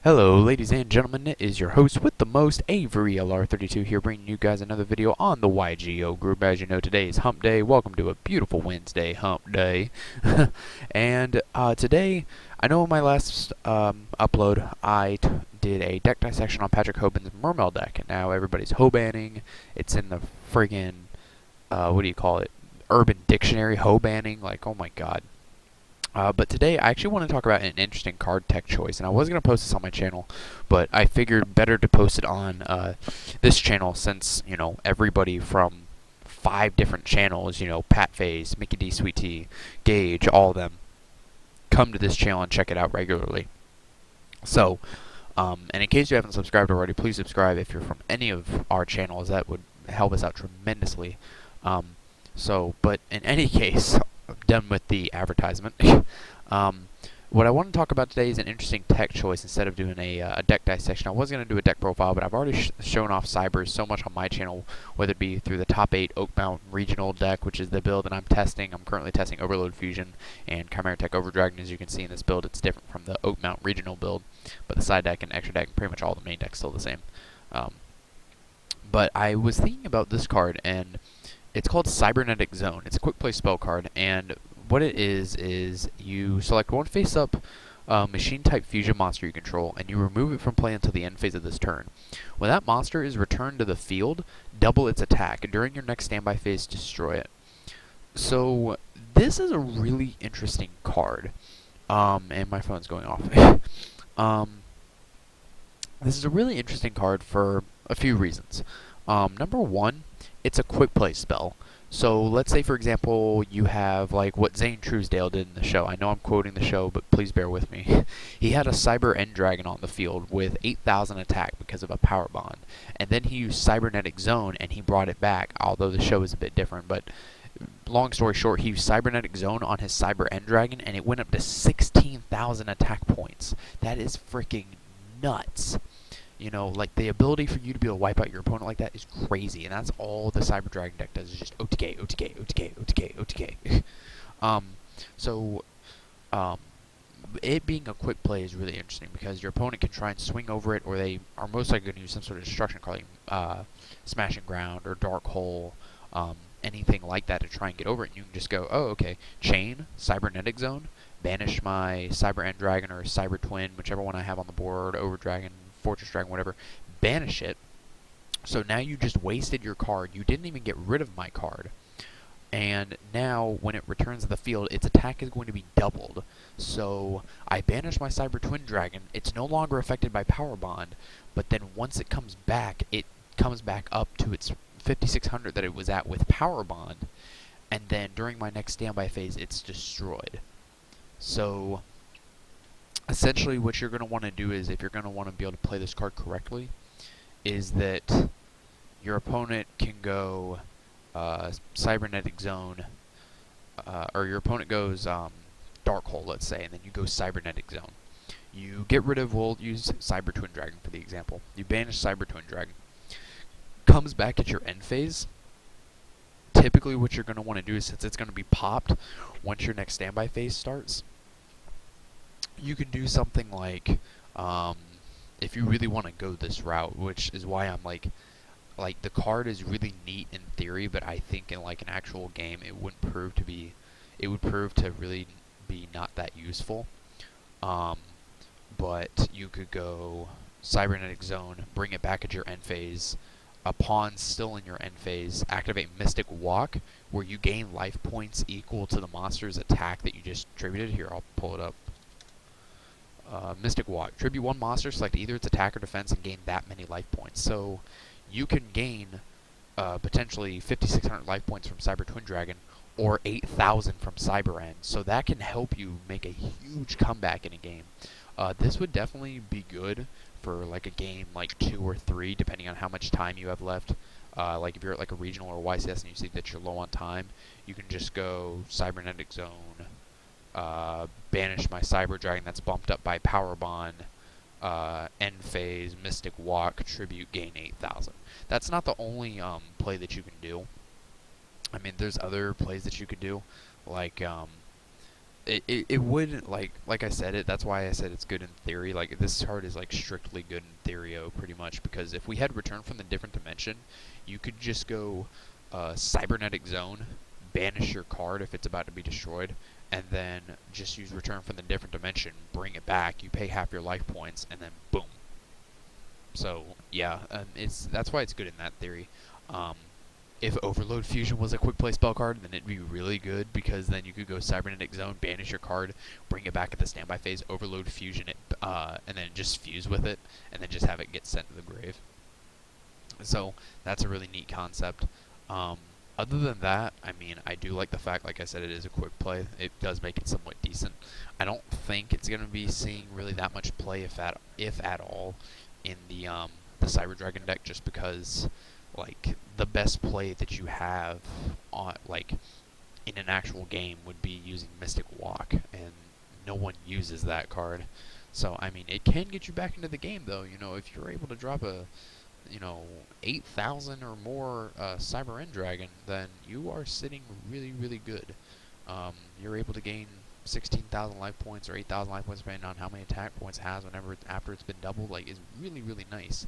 Hello, ladies and gentlemen, it is your host with the most, averylr32 here, bringing you guys another video on the YGO group. As you know, today is hump day. Welcome to a beautiful Wednesday hump day. And today, I know in my last upload, I did a deck dissection on Patrick Hoban's Mermail deck, and now everybody's Hobanning. It's in the friggin', what do you call it, Urban Dictionary, Hobanning, like, oh my god. But today, I actually want to talk about an interesting card tech choice, and I was going to post this on my channel, but I figured better to post it on this channel since, you know, everybody from 5 different channels, you know, Pat Face, Mickey D, Sweet Tea, Gage, all of them, come to this channel and check it out regularly. So, and in case you haven't subscribed already, please subscribe if you're from any of our channels. That would help us out tremendously. But in any case, I'm done with the advertisement. What I want to talk about today is an interesting tech choice instead of doing a deck dissection. I was going to do a deck profile, but I've already shown off Cybers so much on my channel, whether it be through the top 8 Oak Mountain Regional deck, which is the build that I'm testing. I'm currently testing Overload Fusion and Chimera Tech Overdragon. As you can see in this build, it's different from the Oak Mountain Regional build, but the side deck and extra deck, pretty much all the main decks still the same. But I was thinking about this card, and it's called Cybernetic Zone. It's a quick play spell card, and what it is you select one face-up machine-type fusion monster you control, and you remove it from play until the end phase of this turn. When that monster is returned to the field, double its attack. During your next standby phase, destroy it. So this is a really interesting card. And my phone's going off. This is a really interesting card for a few reasons. Number one, it's a quick play spell. So let's say, for example, you have like what Zane Truesdale did in the show. I know I'm quoting the show, but please bear with me. He had a Cyber End Dragon on the field with 8,000 attack because of a power bond. And then he used Cybernetic Zone and he brought it back, although the show is a bit different. But long story short, he used Cybernetic Zone on his Cyber End Dragon and it went up to 16,000 attack points. That is freaking nuts. You know, like, the ability for you to be able to wipe out your opponent like that is crazy, and that's all the Cyber Dragon deck does, is just OTK, OTK, OTK, OTK, OTK. So, it being a quick play is really interesting, because your opponent can try and swing over it, or they are most likely going to use some sort of destruction card, like Smashing Ground, or Dark Hole, anything like that to try and get over it, and you can just go, oh, okay, Chain, Cybernetic Zone, banish my Cyber End Dragon, or Cyber Twin, whichever one I have on the board, Over Dragon, Fortress Dragon, whatever, banish it. So now you just wasted your card. You didn't even get rid of my card. And now, when it returns to the field, its attack is going to be doubled. So, I banish my Cyber Twin Dragon. It's no longer affected by Power Bond, but then once it comes back up to its 5,600 that it was at with Power Bond, and then during my next standby phase, it's destroyed. So, essentially what you're going to want to do is, if you're going to want to be able to play this card correctly, is that your opponent can go Cybernetic Zone, or your opponent goes Dark Hole, let's say, and then you go Cybernetic Zone. You get rid of, we'll use Cyber Twin Dragon for the example. You banish Cyber Twin Dragon. Comes back at your end phase. Typically what you're going to want to do is, since it's going to be popped once your next standby phase starts, you can do something like, if you really want to go this route, which is why I'm like the card is really neat in theory, but I think in like an actual game it would prove to really be not that useful. But you could go Cybernetic Zone, bring it back at your end phase. Upon still in your end phase, activate Mystic Walk, where you gain life points equal to the monster's attack that you just tributed. Here, I'll pull it up. Mystic Walk. Tribute one monster, select either its attack or defense, and gain that many life points. So you can gain potentially 5,600 life points from Cyber Twin Dragon, or 8,000 from Cyber End. So that can help you make a huge comeback in a game. This would definitely be good for like a game like 2 or 3, depending on how much time you have left. Like if you're at like a regional or YCS and you see that you're low on time, you can just go Cybernetic Zone, banish my Cyber Dragon that's bumped up by Power Bond, end phase, Mystic Walk, tribute, gain 8,000. That's not the only play that you can do. I mean, there's other plays that you could do, like it wouldn't like I said it. That's why I said it's good in theory. Like this card is like strictly good in theorio, pretty much, because if we had return from the different dimension, you could just go cybernetic zone, banish your card if it's about to be destroyed, and then just use return from the different dimension, bring it back. You pay half your life points, and then boom. So yeah, it's that's why it's good in that theory. Um, if Overload Fusion was a quick play spell card, then it'd be really good because then you could go Cybernetic Zone, banish your card, bring it back at the standby phase, Overload Fusion it, and then just fuse with it, and then just have it get sent to the grave. So that's a really neat concept. Um, Other than that, I mean, I do like the fact, like I said, it is a quick play. It does make it somewhat decent. I don't think it's going to be seeing really that much play, if at all, in the Cyber Dragon deck, just because like the best play that you have on like in an actual game would be using Mystic Walk, and no one uses that card. So I mean, it can get you back into the game though. You know, if you're able to drop a 8,000 or more Cyber End Dragon, then you are sitting really, really good. You're able to gain 16,000 life points or 8,000 life points, depending on how many attack points it has whenever after it's been doubled. Like, is really, really nice.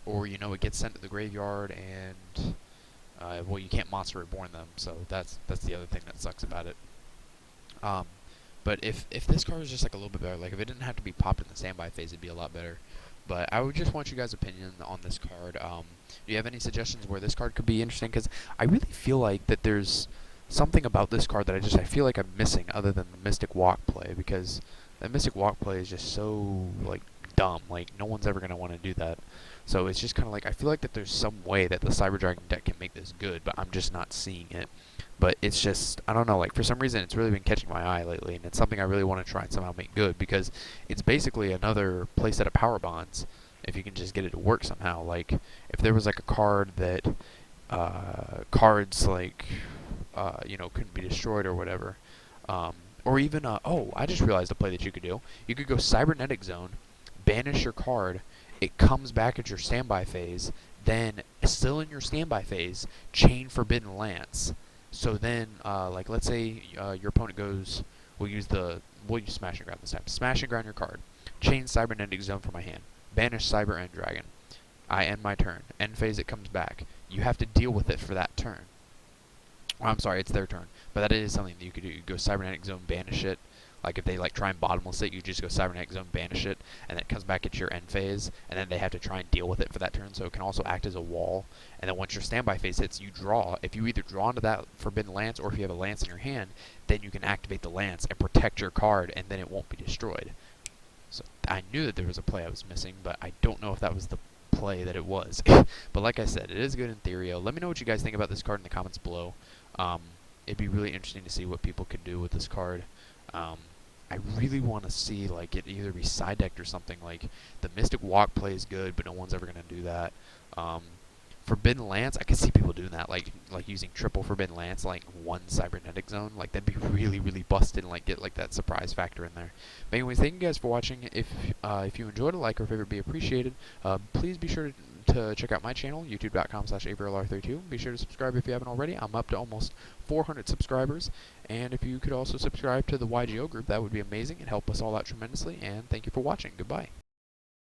Or it gets sent to the graveyard, and well, you can't Monster Reborn them, so that's the other thing that sucks about it. But if this card was just like a little bit better, like if it didn't have to be popped in the standby phase, it'd be a lot better. But I would just want you guys' opinion on this card. Do you have any suggestions where this card could be interesting? Because I really feel like that there's something about this card that I feel like I'm missing, other than the Mystic Walk play, because the Mystic Walk play is just so like dumb. Like no one's ever gonna want to do that. So it's just kind of like I feel like that there's some way that the Cyber Dragon deck can make this good, but I'm just not seeing it. But it's just, I don't know, like for some reason it's really been catching my eye lately, and it's something I really want to try and somehow make good, because it's basically another playset of power bonds if you can just get it to work somehow. Like if there was like a card that cards like couldn't be destroyed or whatever, or even oh, I just realized a play that you could do. You could go Cybernetic Zone, banish your card, it comes back at your standby phase, then still in your standby phase, chain Forbidden Lance. So then, like let's say your opponent goes, we'll use Smash and Ground this time. Smash and Ground your card, chain Cybernetic Zone from my hand, banish Cyber End Dragon. I end my turn. End phase, it comes back. You have to deal with it for that turn. I'm sorry, it's their turn. But that is something that you could do. You go Cybernetic Zone, banish it. Like if they like try and bottomless it, you just go Cybernetic Zone, banish it, and then it comes back at your end phase, and then they have to try and deal with it for that turn. So it can also act as a wall. And then once your standby phase hits, you draw. If you either draw into that Forbidden Lance, or if you have a Lance in your hand, then you can activate the Lance and protect your card, and then it won't be destroyed. So I knew that there was a play I was missing, but I don't know if that was the play that it was. But like I said, it is good in theory. Let me know what you guys think about this card in the comments below. It'd be really interesting to see what people could do with this card. I really want to see like it either be side decked or something. Like the Mystic Walk play is good, but no one's ever gonna do that. Forbidden Lance, I could see people doing that, like using triple Forbidden Lance, like one Cybernetic Zone. Like that'd be really, really busted, and like get like that surprise factor in there. But anyways, thank you guys for watching. If you enjoyed, a like or favorite would be appreciated. Please be sure to check out my channel, youtube.com/averylr32. Be sure to subscribe if you haven't already. I'm up to almost 400 subscribers. And if you could also subscribe to the YGO group, that would be amazing. It'd help us all out tremendously. And thank you for watching. Goodbye.